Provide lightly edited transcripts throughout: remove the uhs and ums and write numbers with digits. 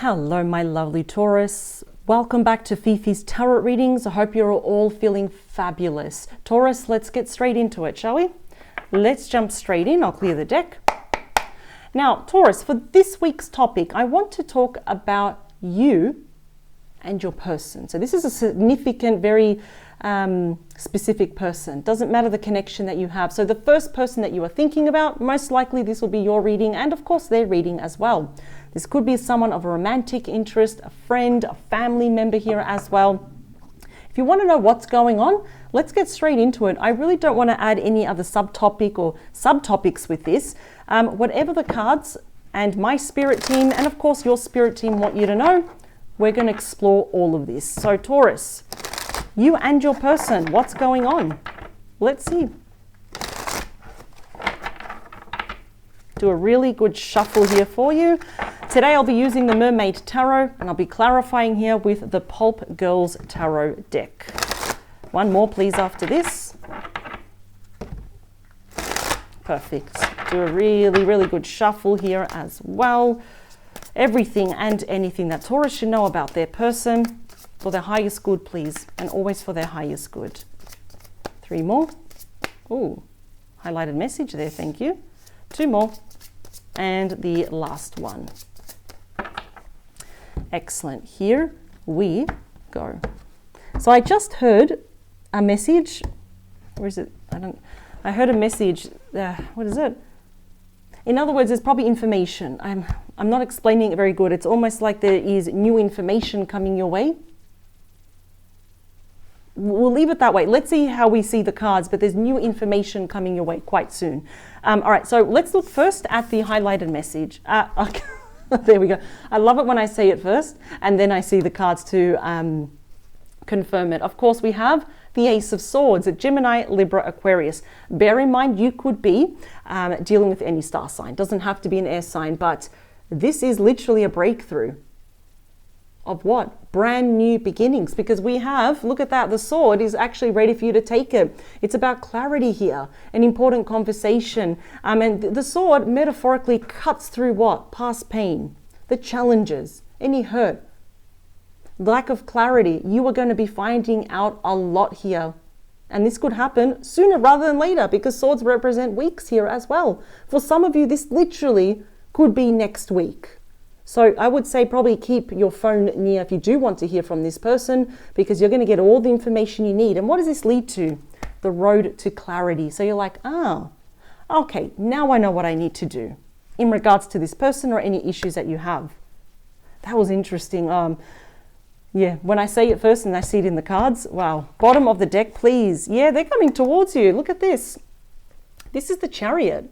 Hello, my lovely Taurus. Welcome back to Fifi's Tarot readings. I hope you're all feeling fabulous. Taurus, let's get straight into it, shall we? Let's jump straight in. I'll clear the deck. Now, Taurus, for this week's topic, I want to talk about you and your person. So this is a significant, very specific person. Doesn't matter the connection that you have. So the first person that you are thinking about, most likely this will be your reading, and of course their reading as well. This could be someone of a romantic interest, a friend, a family member here as well. If you want to know what's going on, let's get straight into it. I really don't want to add any other subtopic or subtopics with this. Whatever the cards and my spirit team, and of course your spirit team want you to know, we're going to explore all of this. So Taurus, you and your person, what's going on? Let's see. Do a really good shuffle here for you. Today I'll be using the Mermaid Tarot, and I'll be clarifying here with the Pulp Girls Tarot deck. One more please after this. Perfect. Do a really, really good shuffle here as well. Everything and anything that Taurus should know about their person for their highest good, please, and always for their highest good. Three more. Ooh, highlighted message there, thank you. Two more. And the last one. Excellent. Here we go. So I just heard a message. Where is it? I heard a message. What is it? In other words, there's probably information. I'm not explaining it very good. It's almost like there is new information coming your way. We'll leave it that way. Let's see how we see the cards, but there's new information coming your way quite soon. All right, so let's look first at the highlighted message. Okay. There we go. I love it when I say it first, and then I see the cards to confirm it. Of course, we have the Ace of Swords, a Gemini, Libra, Aquarius. Bear in mind, you could be dealing with any star sign. Doesn't have to be an air sign, but this is literally a breakthrough. Of what? Brand new beginnings, because we have, look at that, the sword is actually ready for you to take it. It's about clarity here, an important conversation. And the sword metaphorically cuts through what? Past pain, the challenges, any hurt, lack of clarity. You are going to be finding out a lot here. And this could happen sooner rather than later, because swords represent weeks here as well. For some of you, this literally could be next week. So I would say probably keep your phone near if you do want to hear from this person, because you're going to get all the information you need. And what does this lead to? The road to clarity. So you're like, okay, now I know what I need to do in regards to this person or any issues that you have. That was interesting. Yeah, when I say it first and I see it in the cards, wow. Bottom of the deck, please. Yeah, they're coming towards you. Look at this. This is the Chariot.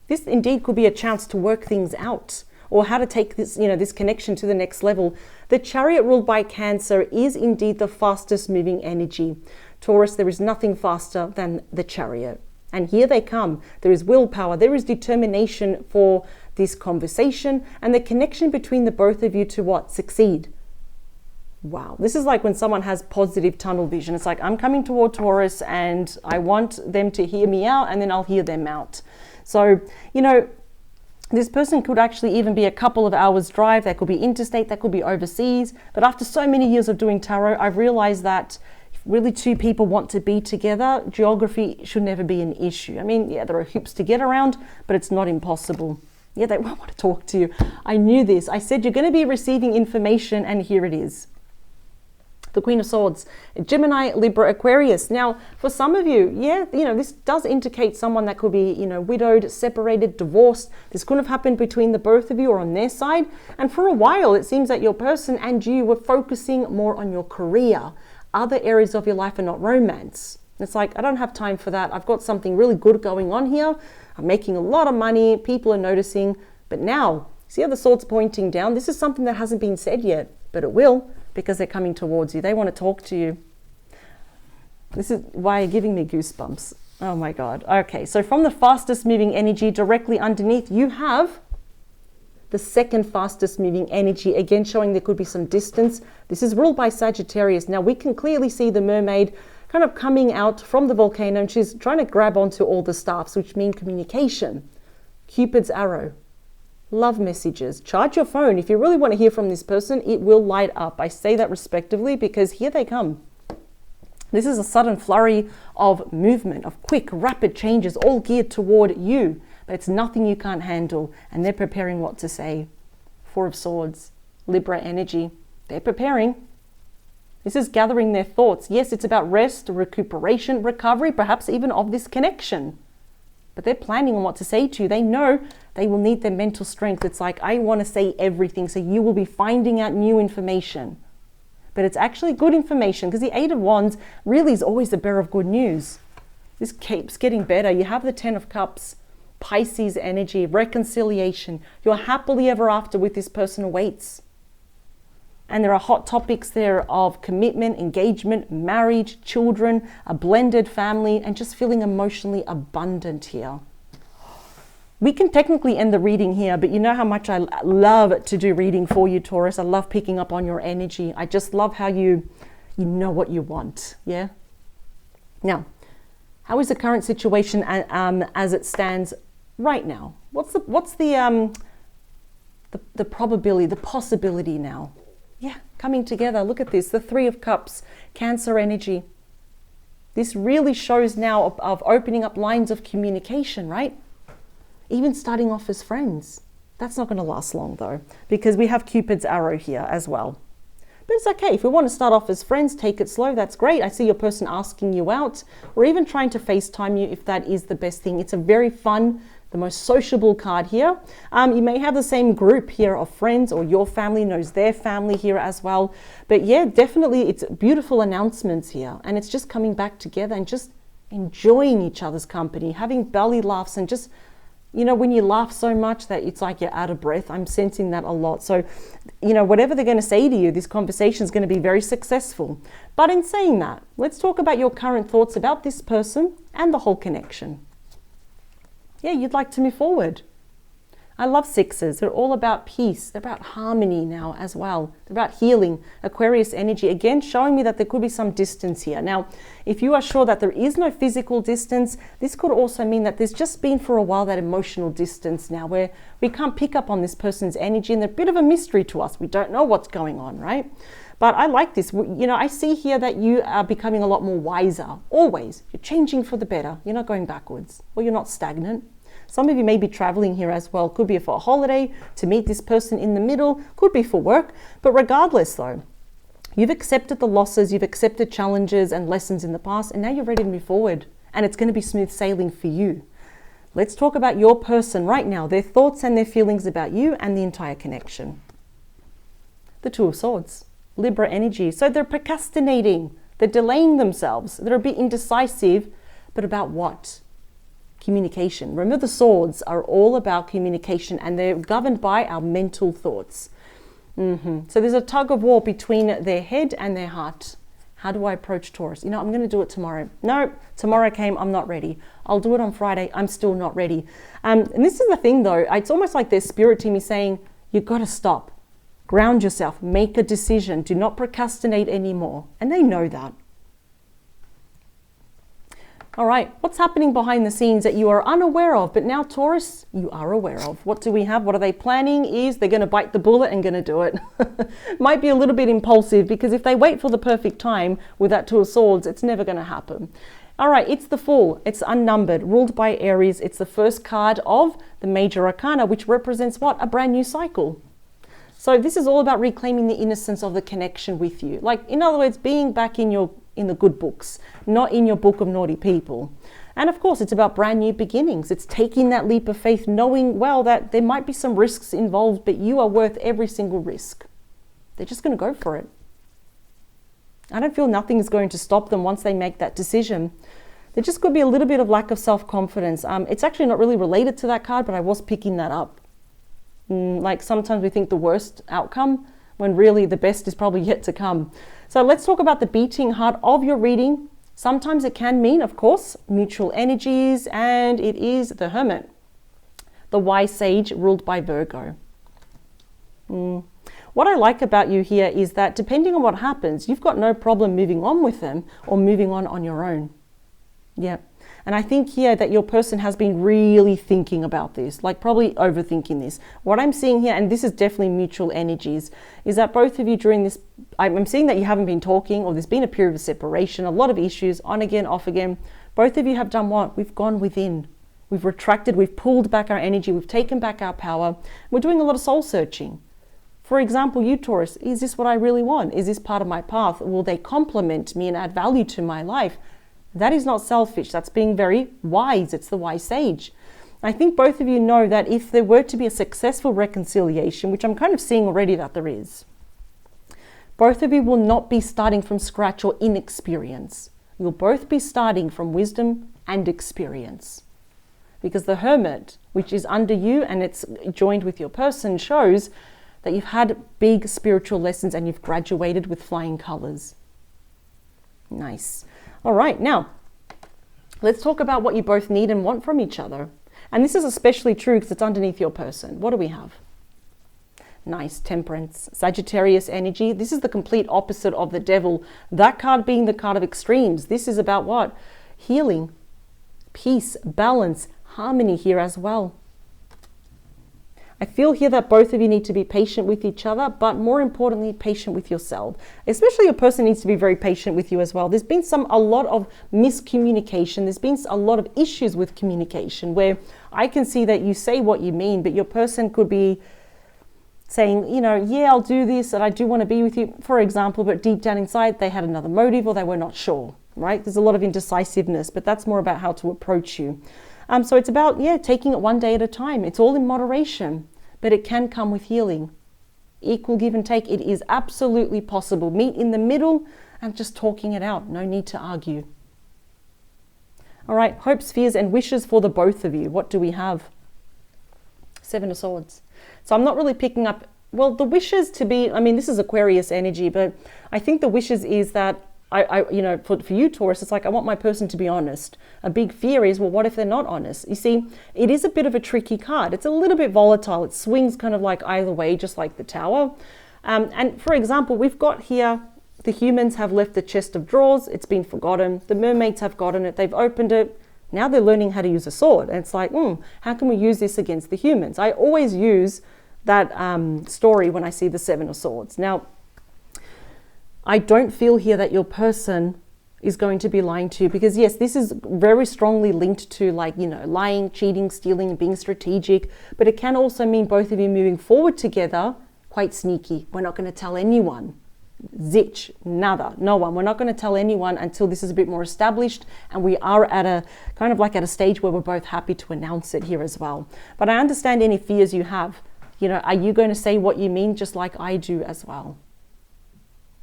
This indeed could be a chance to work things out, or how to take this, this connection to the next level. The Chariot ruled by Cancer is indeed the fastest moving energy. Taurus, there is nothing faster than the Chariot. And here they come. There is willpower, there is determination for this conversation, and the connection between the both of you to what? Succeed. Wow. This is like when someone has positive tunnel vision. It's like, I'm coming toward Taurus and I want them to hear me out, and then I'll hear them out. So, this person could actually even be a couple of hours drive. That could be interstate, that could be overseas. But after so many years of doing tarot, I've realized that if really two people want to be together, geography should never be an issue. I mean, yeah, there are hoops to get around, but it's not impossible. Yeah, they won't want to talk to you. I knew this. I said you're going to be receiving information, and here it is. The Queen of Swords, Gemini, Libra, Aquarius. Now, for some of you, this does indicate someone that could be, widowed, separated, divorced. This could have happened between the both of you or on their side. And for a while, it seems that your person and you were focusing more on your career. Other areas of your life are not romance. It's like, I don't have time for that. I've got something really good going on here. I'm making a lot of money. People are noticing. But now, see how the sword's pointing down? This is something that hasn't been said yet, but it will, because they're coming towards you. They want to talk to you. This is why you're giving me goosebumps. Oh my God. Okay, so from the fastest moving energy directly underneath, you have the second fastest moving energy, again showing there could be some distance. This is ruled by Sagittarius. Now we can clearly see the mermaid kind of coming out from the volcano, and she's trying to grab onto all the staffs, which mean communication. Cupid's arrow. love messages. Charge your phone. If you really want to hear from this person, it will light up. I say that respectively because here they come. This is a sudden flurry of movement, of quick, rapid changes, all geared toward you. But it's nothing you can't handle, and they're preparing what to say. Four of Swords, Libra energy. They're preparing. This is gathering their thoughts. Yes, it's about rest, recuperation, recovery, perhaps even of this connection. But they're planning on what to say to you. They know they will need their mental strength. It's like, I want to say everything, so you will be finding out new information. But it's actually good information, because the Eight of Wands really is always the bearer of good news. This keeps getting better. You have the Ten of Cups, Pisces energy, reconciliation. Your happily ever after with this person awaits. And there are hot topics there of commitment, engagement, marriage, children, a blended family, and just feeling emotionally abundant here. We can technically end the reading here, but you know how much I love to do reading for you, Taurus. I love picking up on your energy. I just love how you know what you want, yeah? Now, how is the current situation as it stands right now? What's the probability, the possibility now? Yeah, coming together. Look at this, the Three of Cups, Cancer energy. This really shows now of opening up lines of communication, right? Even starting off as friends. That's not going to last long though, because we have Cupid's arrow here as well. But it's okay. If we want to start off as friends, take it slow. That's great. I see your person asking you out, or even trying to FaceTime you if that is the best thing. It's a very fun, the most sociable card here. You may have the same group here of friends, or your family knows their family here as well. But yeah, definitely it's beautiful announcements here. And it's just coming back together and just enjoying each other's company, having belly laughs, and just, you know, when you laugh so much that it's like you're out of breath. I'm sensing that a lot. So, you know, whatever they're going to say to you, this conversation is going to be very successful. But in saying that, let's talk about your current thoughts about this person and the whole connection. Yeah, you'd like to move forward. I love sixes. They're all about peace. They're about harmony now as well. They're about healing. Aquarius energy, again, showing me that there could be some distance here. Now, if you are sure that there is no physical distance, this could also mean that there's just been for a while that emotional distance now, where we can't pick up on this person's energy, and they're a bit of a mystery to us. We don't know what's going on, right? But I like this. You know, I see here that you are becoming a lot more wiser. Always. You're changing for the better. You're not going backwards, or you're not stagnant. Some of you may be traveling here as well. Could be for a holiday, to meet this person in the middle, could be for work. But regardless though, you've accepted the losses, you've accepted challenges and lessons in the past, and now you're ready to move forward. And it's going to be smooth sailing for you. Let's talk about your person right now, their thoughts and their feelings about you and the entire connection. The Two of Swords, Libra energy. So they're procrastinating, they're delaying themselves, they're a bit indecisive, but about what? Communication. Remember, the swords are all about communication, and they're governed by our mental thoughts. So there's a tug of war between their head and their heart. How do I approach Taurus? You know, I'm going to do it tomorrow. No, tomorrow came, I'm not ready. I'll do it on Friday, I'm still not ready. And this is the thing though, it's almost like their spirit team is saying, you've got to stop, ground yourself, make a decision, do not procrastinate anymore. And they know that. All right, what's happening behind the scenes that you are unaware of, but now Taurus, you are aware of? What do we have? What are they planning? Is they're going to bite the bullet and going to do it. Might be a little bit impulsive, because if they wait for the perfect time with that Two of Swords, it's never going to happen. All right, it's the Fool. It's unnumbered, ruled by Aries. It's the first card of the Major Arcana, which represents what? A brand new cycle. So this is all about reclaiming the innocence of the connection with you. Like, in other words, being back in the good books, not in your book of naughty people. And of course, it's about brand new beginnings. It's taking that leap of faith, knowing well that there might be some risks involved, but you are worth every single risk. They're just going to go for it. I don't feel nothing is going to stop them once they make that decision. There just could be a little bit of lack of self-confidence. It's actually not really related to that card, but I was picking that up. Like sometimes we think the worst outcome, when really the best is probably yet to come. So let's talk about the beating heart of your reading. Sometimes it can mean, of course, mutual energies, and it is the Hermit, the wise sage ruled by Virgo. What I like about you here is that depending on what happens, you've got no problem moving on with them or moving on your own. Yeah. And I think here that your person has been really thinking about this, like probably overthinking this. What I'm seeing here, and this is definitely mutual energies, is that both of you during this, I'm seeing that you haven't been talking, or there's been a period of separation, a lot of issues, on again, off again. Both of you have done what? We've gone within. We've retracted, we've pulled back our energy, we've taken back our power. We're doing a lot of soul searching. For example, you Taurus, is this what I really want? Is this part of my path? Will they complement me and add value to my life? That is not selfish. That's being very wise. It's the wise sage. I think both of you know that if there were to be a successful reconciliation, which I'm kind of seeing already that there is, both of you will not be starting from scratch or inexperience. You'll both be starting from wisdom and experience. Because the Hermit, which is under you and it's joined with your person, shows that you've had big spiritual lessons and you've graduated with flying colors. Nice. All right, now let's talk about what you both need and want from each other. And this is especially true because it's underneath your person. What do we have? Nice, Temperance, Sagittarius energy. This is the complete opposite of the Devil. That card being the card of extremes. This is about what? Healing, peace, balance, harmony here as well. I feel here that both of you need to be patient with each other, but more importantly, patient with yourself. Especially your person needs to be very patient with you as well. There's been a lot of miscommunication. There's been a lot of issues with communication where I can see that you say what you mean, but your person could be saying, you know, yeah, I'll do this and I do want to be with you, for example, but deep down inside they had another motive or they were not sure, right? There's a lot of indecisiveness, but that's more about how to approach you. So it's about, taking it one day at a time. It's all in moderation, but it can come with healing. Equal give and take. It is absolutely possible. Meet in the middle and just talking it out. No need to argue. All right, hopes, fears, and wishes for the both of you. What do we have? Seven of Swords. So I'm not really picking up, well, the wishes to be, this is Aquarius energy, but I think the wishes is that for you, Taurus, it's like, I want my person to be honest. A big fear is, well, what if they're not honest? You see, it is a bit of a tricky card. It's a little bit volatile. It swings kind of like either way, just like the Tower. And for example, we've got here, the humans have left the chest of drawers. It's been forgotten. The mermaids have gotten it. They've opened it. Now they're learning how to use a sword. And it's like, how can we use this against the humans? I always use that story when I see the Seven of Swords. Now, I don't feel here that your person is going to be lying to you because yes, this is very strongly linked to lying, cheating, stealing, and being strategic, but it can also mean both of you moving forward together, quite sneaky. We're not going to tell anyone. Zitch, nada, no one. We're not going to tell anyone until this is a bit more established and we are at a kind of like at a stage where we're both happy to announce it here as well. But I understand any fears you have. Are you going to say what you mean just like I do as well?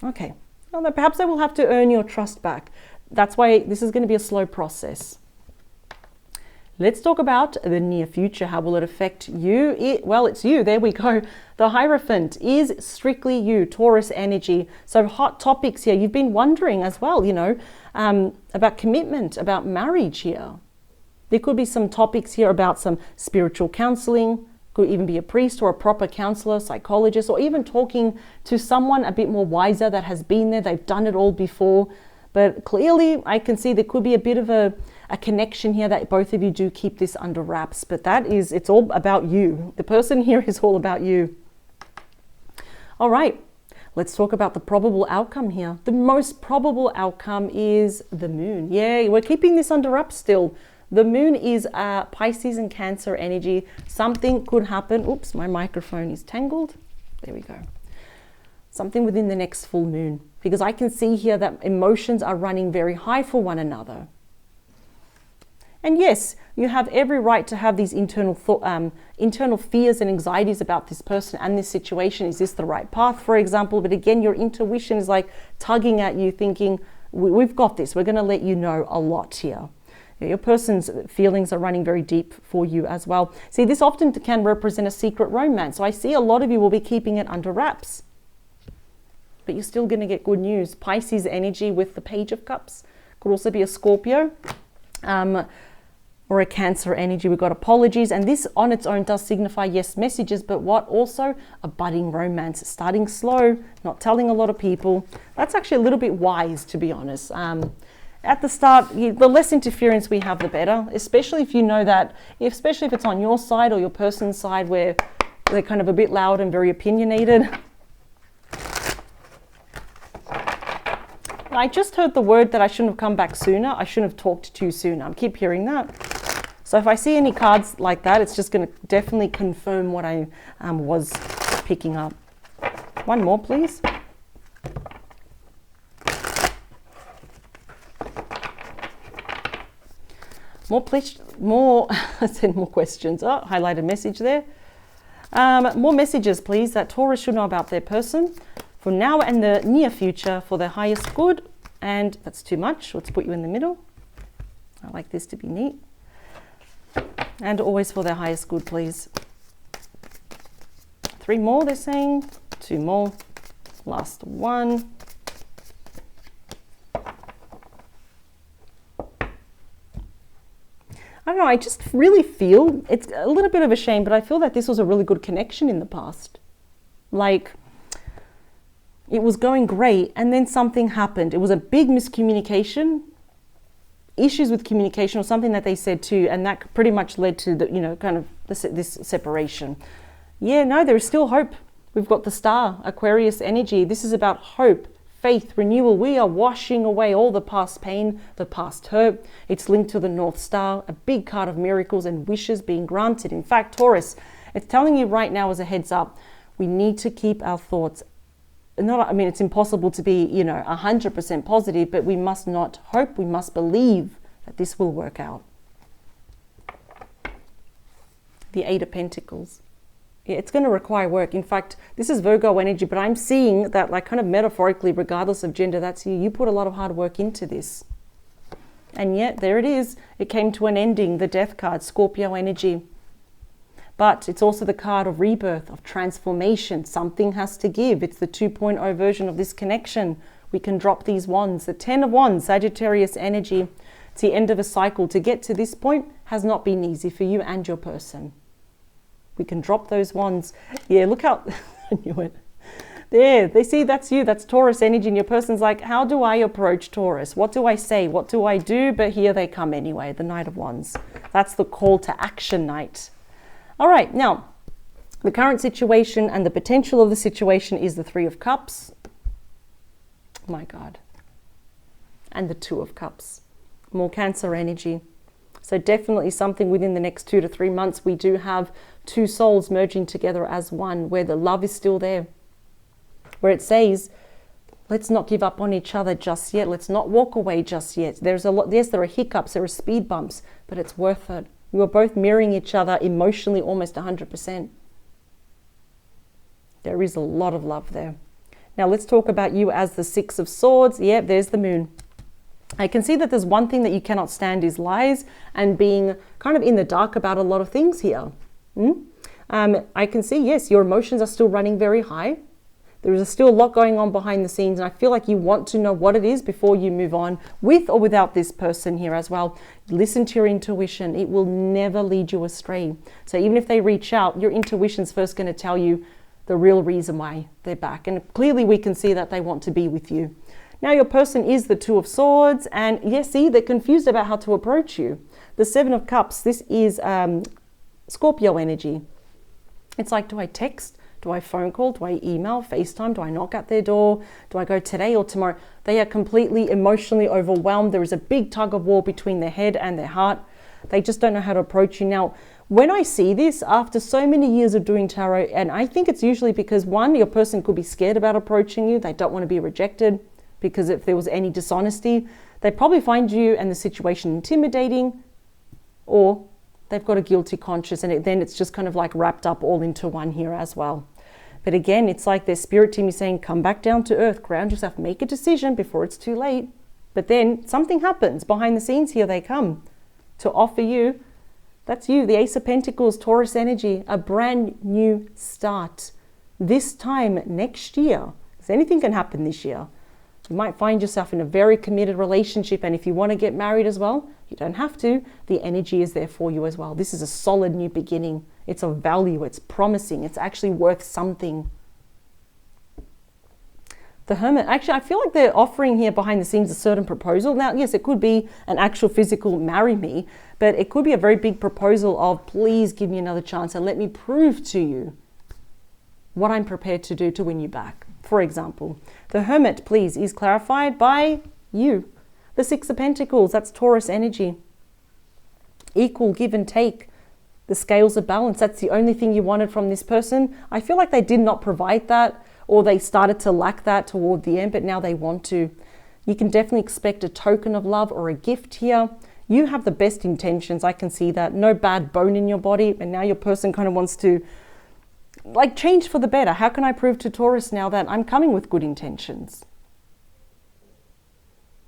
Okay, well, perhaps I will have to earn your trust back. That's why this is going to be a slow process. Let's talk about the near future. How will it affect you? Well, it's you. There we go. The Hierophant is strictly you, Taurus energy. So hot topics here. You've been wondering as well, about commitment, about marriage here. There could be some topics here about some spiritual counseling. Could even be a priest or a proper counselor, psychologist, or even talking to someone a bit more wiser that has been there. They've done it all before. But clearly, I can see there could be a bit of a connection here that both of you do keep this under wraps. But it's all about you. The person here is all about you. All right, let's talk about the probable outcome here. The most probable outcome is the moon. Yeah, we're keeping this under wraps still. The moon is Pisces and Cancer energy. Something could happen. Oops, my microphone is tangled. There we go. Something within the next full moon. Because I can see here that emotions are running very high for one another. And yes, you have every right to have these internal fears and anxieties about this person and this situation. Is this the right path, for example? But again, your intuition is like tugging at you, thinking, we've got this. We're going to let you know a lot here. Your person's feelings are running very deep for you as well. See, this often can represent a secret romance. So I see a lot of you will be keeping it under wraps. But you're still going to get good news. Pisces energy with the Page of Cups. Could also be a Scorpio or a Cancer energy. We've got apologies. And this on its own does signify, yes, messages. But what also? A budding romance. Starting slow, not telling a lot of people. That's actually a little bit wise, to be honest. at the start, the less interference we have, the better, especially if you know that, especially if it's on your side or your person's side where they're kind of a bit loud and very opinionated. I just heard the word that I shouldn't have come back sooner. I shouldn't have talked to you sooner. I keep hearing that. So if I see any cards like that, it's just going to definitely confirm what I was picking up. One more, please. I said more questions. Oh, highlighted message there. More messages, please, that Taurus should know about their person for now and the near future for their highest good. And that's too much. Let's put you in the middle. I like this to be neat. And always for their highest good, please. 3 more, they're saying. 2 more. Last one. I don't know, I just really feel, it's a little bit of a shame, but I feel that this was a really good connection in the past. Like, it was going great, and then something happened. It was a big miscommunication, issues with communication, or something that they said too, and that pretty much led to the, kind of this separation. Yeah, no, there is still hope. We've got the star, Aquarius energy. This is about hope, faith, renewal. We are washing away all the past pain, the past hurt. It's linked to the North Star, a big card of miracles and wishes being granted. In fact, Taurus, it's telling you right now as a heads up, we need to keep our thoughts. It's impossible to be, 100% positive, but we must not hope, we must believe that this will work out. The 8 of Pentacles. Yeah, it's going to require work. In fact, this is Virgo energy, but I'm seeing that, like, kind of metaphorically, regardless of gender, that's you. You put a lot of hard work into this. And yet, there it is. It came to an ending, the Death card, Scorpio energy. But it's also the card of rebirth, of transformation. Something has to give. It's the 2.0 version of this connection. We can drop these wands. The 10 of Wands, Sagittarius energy. It's the end of a cycle. To get to this point has not been easy for you and your person. We can drop those wands. Yeah, look how, I knew it. There, they see that's you, that's Taurus energy, and your person's like, how do I approach Taurus? What do I say? What do I do? But here they come anyway, the Knight of Wands. That's the call to action night. All right, now, the current situation and the potential of the situation is the 3 of Cups. My God. And the 2 of Cups. More Cancer energy. So definitely something within the next 2 to 3 months. We do have 2 souls merging together as one, where the love is still there. Where it says, let's not give up on each other just yet. Let's not walk away just yet. There's a lot. Yes, there are hiccups, there are speed bumps, but it's worth it. We are both mirroring each other emotionally almost 100%. There is a lot of love there. Now let's talk about you as the 6 of Swords. Yeah, there's the Moon. I can see that there's one thing that you cannot stand is lies and being kind of in the dark about a lot of things here. I can see, yes, your emotions are still running very high. There is still a lot going on behind the scenes, and I feel like you want to know what it is before you move on with or without this person here as well. Listen to your intuition. It will never lead you astray. So even if they reach out, your intuition's first going to tell you the real reason why they're back. And clearly we can see that they want to be with you. Now your person is the 2 of Swords, and yes, see, they're confused about how to approach you. The 7 of Cups, this is Scorpio energy. It's like, do I text? Do I phone call? Do I email, FaceTime? Do I knock at their door? Do I go today or tomorrow? They are completely emotionally overwhelmed. There is a big tug of war between their head and their heart. They just don't know how to approach you. Now, when I see this after so many years of doing tarot, and I think it's usually because, one, your person could be scared about approaching you. They don't want to be rejected, because if there was any dishonesty, they probably find you and the situation intimidating, or they've got a guilty conscience, and then it's just kind of like wrapped up all into one here as well. But again, it's like their spirit team is saying, come back down to earth, ground yourself, make a decision before it's too late. But then something happens behind the scenes. Here they come to offer you, that's you, the Ace of Pentacles, Taurus energy, a brand new start. This time next year, because anything can happen this year. You might find yourself in a very committed relationship, and if you want to get married as well, you don't have to. The energy is there for you as well. This is a solid new beginning. It's of value. It's promising. It's actually worth something. The Hermit. Actually, I feel like they're offering here behind the scenes a certain proposal. Now, yes, it could be an actual physical marry me, but it could be a very big proposal of please give me another chance and let me prove to you what I'm prepared to do to win you back. For example, the Hermit, please, is clarified by you. The Six of Pentacles, that's Taurus energy. Equal give and take. The scales of balance, that's the only thing you wanted from this person. I feel like they did not provide that, or they started to lack that toward the end, but now they want to. You can definitely expect a token of love or a gift here. You have the best intentions, I can see that. No bad bone in your body, and now your person kind of wants to like change for the better. How can I prove to Taurus now that I'm coming with good intentions?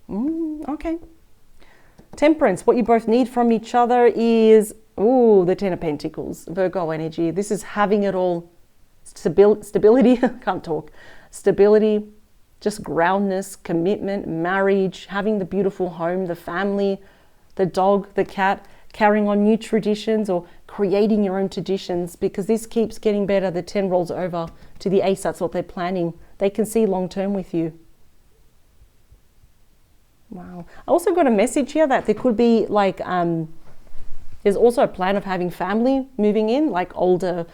Okay. Temperance, what you both need from each other is, the Ten of Pentacles, Virgo energy. This is having it all. Stability, can't talk. Stability, just groundness, commitment, marriage, having the beautiful home, the family, the dog, the cat, carrying on new traditions or creating your own traditions, because this keeps getting better. The 10 rolls over to the ace. That's what they're planning. They can see long term with you. Wow. I also got a message here that there could be like, there's also a plan of having family moving in, like older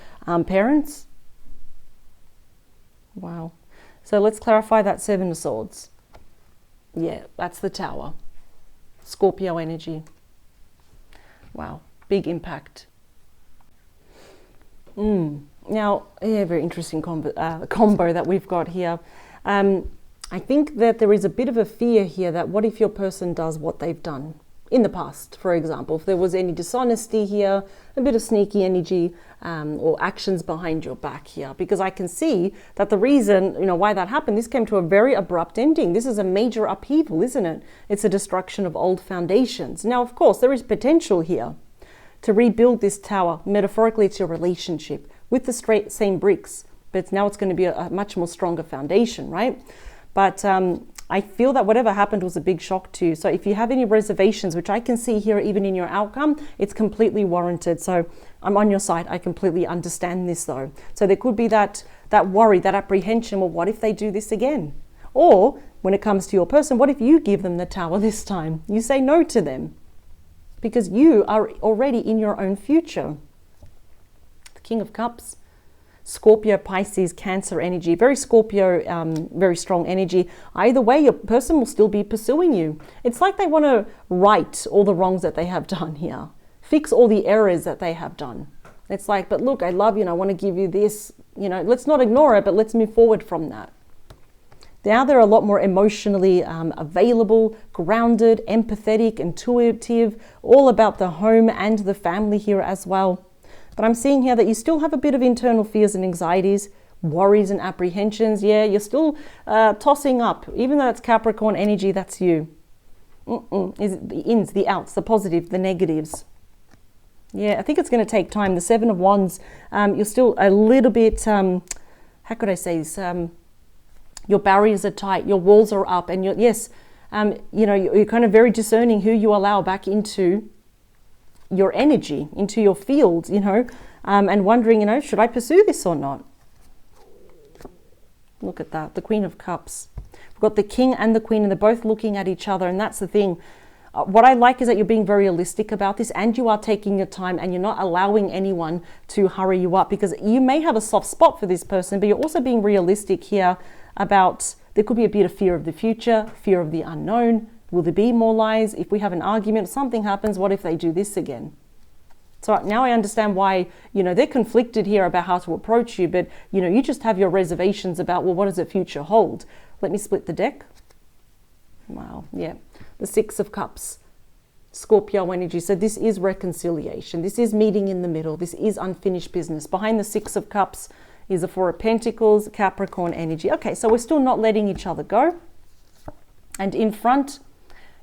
parents. Wow. So let's clarify that Seven of Swords. Yeah, that's the Tower. Scorpio energy. Wow, big impact. Now, yeah, very interesting combo that we've got here. I think that there is a bit of a fear here that what if your person does what they've done in the past, for example, if there was any dishonesty here, a bit of sneaky energy or actions behind your back here, because I can see that the reason, why that happened, this came to a very abrupt ending. This is a major upheaval, isn't it? It's a destruction of old foundations. Now, of course, there is potential here to rebuild this tower. Metaphorically, it's your relationship with the same bricks, but now it's going to be a much more stronger foundation, right? But I feel that whatever happened was a big shock to you. So if you have any reservations, which I can see here even in your outcome, it's completely warranted. So I'm on your side. I completely understand this though. So there could be that worry, that apprehension, well, what if they do this again? Or when it comes to your person, what if you give them the tower this time? You say no to them because you are already in your own future. The King of Cups. Scorpio, Pisces, Cancer energy, very Scorpio, very strong energy. Either way, your person will still be pursuing you. It's like they want to right all the wrongs that they have done here, fix all the errors that they have done. It's like, but look, I love you and I want to give you this, let's not ignore it, but let's move forward from that. Now they're a lot more emotionally available, grounded, empathetic, intuitive, all about the home and the family here as well. But I'm seeing here that you still have a bit of internal fears and anxieties, worries and apprehensions. Yeah, you're still tossing up. Even though it's Capricorn energy, that's you. Is it the ins, the outs, the positive, the negatives? Yeah, I think it's going to take time. The Seven of Wands, you're still a little bit, how could I say this? Your barriers are tight, your walls are up, and you're kind of very discerning who you allow back into your energy, into your field, and wondering, should I pursue this or not? Look at that, the Queen of Cups. We've got the King and the Queen, and they're both looking at each other, and that's the thing. What I like is that you're being very realistic about this, and you are taking your time, and you're not allowing anyone to hurry you up, because you may have a soft spot for this person, but you're also being realistic here about, there could be a bit of fear of the future, fear of the unknown. Will there be more lies? If we have an argument, something happens, what if they do this again? So now I understand why, they're conflicted here about how to approach you, but, you just have your reservations about, well, what does the future hold? Let me split the deck. Wow, yeah. The Six of Cups, Scorpio energy. So this is reconciliation. This is meeting in the middle. This is unfinished business. Behind the Six of Cups is the Four of Pentacles, Capricorn energy. Okay, so we're still not letting each other go. And in front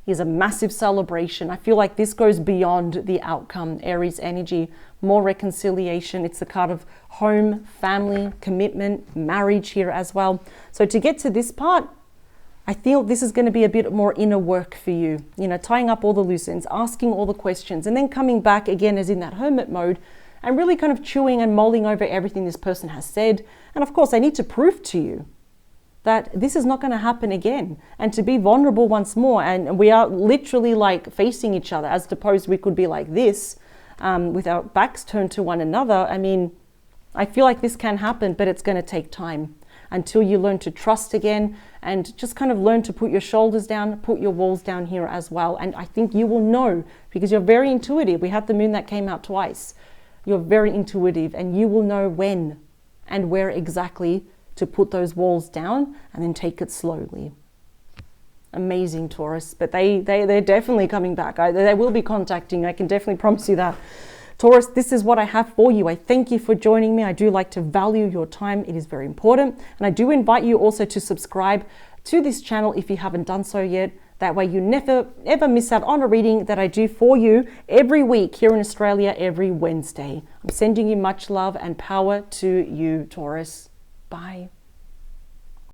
is a massive celebration. I feel like this goes beyond the outcome. Aries energy, more reconciliation. It's the card of home, family, commitment, marriage here as well. So to get to this part, I feel this is going to be a bit more inner work for you. Tying up all the loose ends, asking all the questions, and then coming back again as in that hermit mode and really kind of chewing and mulling over everything this person has said. And of course, I need to prove to you that this is not going to happen again, and to be vulnerable once more. And we are literally like facing each other, as opposed we could be like this, with our backs turned to one another. I mean, I feel like this can happen, but it's going to take time until you learn to trust again, and just kind of learn to put your shoulders down, put your walls down here as well. And I think you will know, because you're very intuitive. We had the moon that came out twice. You're very intuitive, and you will know when and where exactly to put those walls down, and then take it slowly. Amazing, Taurus. But they're definitely coming back. They will be contacting. I can definitely promise you that. Taurus, this is what I have for you. I thank you for joining me. I do like to value your time. It is very important. And I do invite you also to subscribe to this channel if you haven't done so yet. That way you never, ever miss out on a reading that I do for you every week here in Australia, every Wednesday. I'm sending you much love and power to you, Taurus. Bye.